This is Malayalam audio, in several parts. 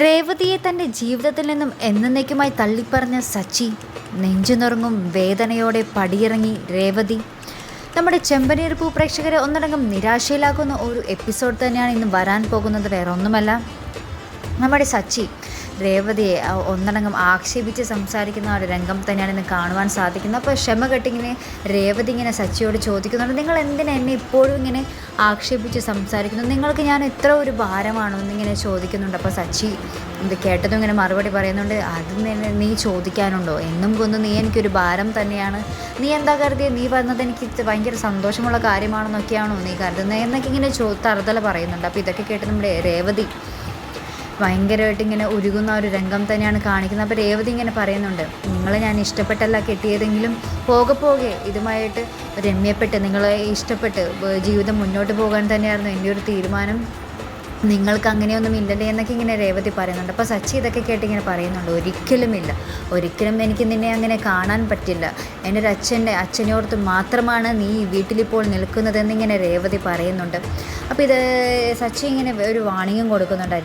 രേവതിയെ തൻ്റെ ജീവിതത്തിൽ നിന്നും എന്നേക്കുമായി തള്ളിപ്പറഞ്ഞ സച്ചി നെഞ്ചുനുറങ്ങും വേദനയോടെ പടിയിറങ്ങി രേവതി. നമ്മുടെ ചെമ്പനീർപ്പൂ പ്രേക്ഷകരെ ഒന്നടങ്കം നിരാശയിലാക്കുന്ന ഒരു എപ്പിസോഡ് തന്നെയാണ് ഇന്ന് വരാൻ പോകുന്നത്. വേറെ ഒന്നുമല്ല, നമ്മുടെ സച്ചി രേവതിയെ ഒന്നടങ്കം ആക്ഷേപിച്ച് സംസാരിക്കുന്ന ഒരു രംഗം തന്നെയാണ് ഇന്ന് കാണുവാൻ സാധിക്കുന്നത്. അപ്പോൾ ക്ഷമ കെട്ടിങ്ങനെ രേവതി ഇങ്ങനെ സച്ചിയോട് ചോദിക്കുന്നുണ്ട്, നിങ്ങൾ എന്തിനാ എന്നെ ഇപ്പോഴും ഇങ്ങനെ ആക്ഷേപിച്ച് സംസാരിക്കുന്നു, നിങ്ങൾക്ക് ഞാൻ ഇത്ര ഒരു ഭാരമാണോ എന്നിങ്ങനെ ചോദിക്കുന്നുണ്ട്. അപ്പോൾ സച്ചി ഇത് കേട്ടതും ഇങ്ങനെ മറുപടി പറയുന്നുണ്ട്, അത് നീ ചോദിക്കാനുണ്ടോ, എന്നും കൊന്ന് നീ എനിക്കൊരു ഭാരം തന്നെയാണ്, നീ എന്താ കരുതിയത്, നീ വന്നത് എനിക്ക് ഭയങ്കര സന്തോഷമുള്ള കാര്യമാണെന്നൊക്കെയാണോ നീ കരുതുന്നത് എന്നൊക്കെ ഇങ്ങനെ തറുതല പറയുന്നുണ്ട്. അപ്പോൾ ഇതൊക്കെ കേട്ട് നമ്മുടെ രേവതി ഭയങ്കരമായിട്ട് ഇങ്ങനെ ഉരുകുന്ന ഒരു രംഗം തന്നെയാണ് കാണിക്കുന്നത്. അപ്പോൾ രേവതി ഇങ്ങനെ പറയുന്നുണ്ട്, നിങ്ങളെ ഞാൻ ഇഷ്ടപ്പെട്ടല്ല കെട്ടിയതെങ്കിലും പോകെ ഇതുമായിട്ട് രമ്യപ്പെട്ട് നിങ്ങളെ ഇഷ്ടപ്പെട്ട് ജീവിതം മുന്നോട്ട് പോകാൻ തന്നെയായിരുന്നു എൻ്റെ ഒരു തീരുമാനം, നിങ്ങൾക്ക് അങ്ങനെയൊന്നും ഇല്ലല്ലേ എന്നൊക്കെ ഇങ്ങനെ രേവതി പറയുന്നുണ്ട്. അപ്പോൾ സച്ചി ഇതൊക്കെ കേട്ട് ഇങ്ങനെ പറയുന്നുണ്ട്, ഒരിക്കലും എനിക്ക് നിന്നെ അങ്ങനെ കാണാൻ പറ്റില്ല, എൻ്റെ ഒരു അച്ഛനോർത്ത് മാത്രമാണ് നീ ഈ വീട്ടിലിപ്പോൾ നിൽക്കുന്നതെന്നിങ്ങനെ രേവതി പറയുന്നുണ്ട്. അപ്പോൾ ഇത് സച്ചി ഇങ്ങനെ ഒരു വാണിംഗും കൊടുക്കുന്നുണ്ട്,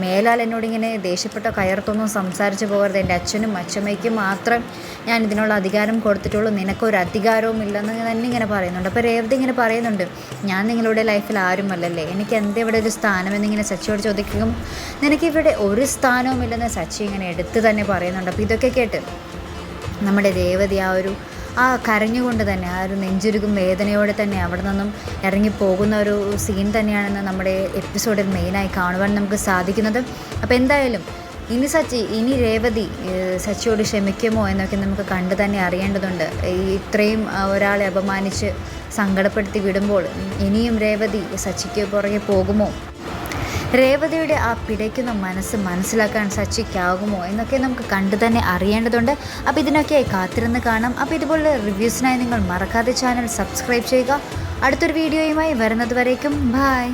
മേലാൽ എന്നോട് ഇങ്ങനെ ദേഷ്യപ്പെട്ടോ കയർത്തൊന്നും സംസാരിച്ച് പോകരുത്, എൻ്റെ അച്ഛനും അച്ഛമ്മയ്ക്കും മാത്രം ഞാൻ ഇതിനുള്ള അധികാരം കൊടുത്തിട്ടുള്ളൂ, നിനക്കൊരു അധികാരവും ഇല്ലെന്ന് തന്നെ ഇങ്ങനെ പറയുന്നുണ്ട്. അപ്പോൾ രേവതി ഇങ്ങനെ പറയുന്നുണ്ട്, ഞാൻ നിങ്ങളുടെ ലൈഫിൽ ആരുമല്ലല്ലേ, എനിക്ക് എന്തെവിടെ ഒരു സ്ഥാനം എന്നിങ്ങനെ സച്ചിയോട് ചോദിക്കും, നിനക്കിവിടെ ഒരു സ്ഥാനവുമില്ലെന്ന് സച്ചി ഇങ്ങനെ എടുത്ത് തന്നെ പറയുന്നുണ്ട്. അപ്പോൾ ഇതൊക്കെ കേട്ട് നമ്മുടെ രേവതി കരഞ്ഞുകൊണ്ട് തന്നെ ആ ഒരു നെഞ്ചുരുകും വേദനയോടെ തന്നെ അവിടെ നിന്നും ഇറങ്ങിപ്പോകുന്ന ഒരു സീൻ തന്നെയാണെന്ന് നമ്മുടെ എപ്പിസോഡിൽ മെയിനായി കാണുവാൻ നമുക്ക് സാധിക്കുന്നത്. അപ്പോൾ എന്തായാലും ഇനി രേവതി സച്ചിയോട് ക്ഷമിക്കുമോ എന്നൊക്കെ നമുക്ക് കണ്ടു തന്നെ അറിയേണ്ടതുണ്ട്. ഇത്രയും ഒരാളെ അപമാനിച്ച് സങ്കടപ്പെടുത്തി വിടുമ്പോൾ ഇനിയും രേവതി സച്ചിക്ക് പുറകെ പോകുമോ, രേവതിയുടെ ആ പിടയ്ക്കുന്ന മനസ്സ് മനസ്സിലാക്കാൻ സച്ചിക്കാകുമോ എന്നൊക്കെ നമുക്ക് കണ്ടു തന്നെ അറിയേണ്ടതുണ്ട്. അപ്പോൾ ഇതിനൊക്കെയായി കാത്തിരുന്ന് കാണാം. അപ്പോൾ ഇതുപോലുള്ള റിവ്യൂസിനായി നിങ്ങൾ മറക്കാതെ ചാനൽ സബ്സ്ക്രൈബ് ചെയ്യുക. അടുത്തൊരു വീഡിയോയുമായി വരുന്നത് വരേക്കും ബൈ.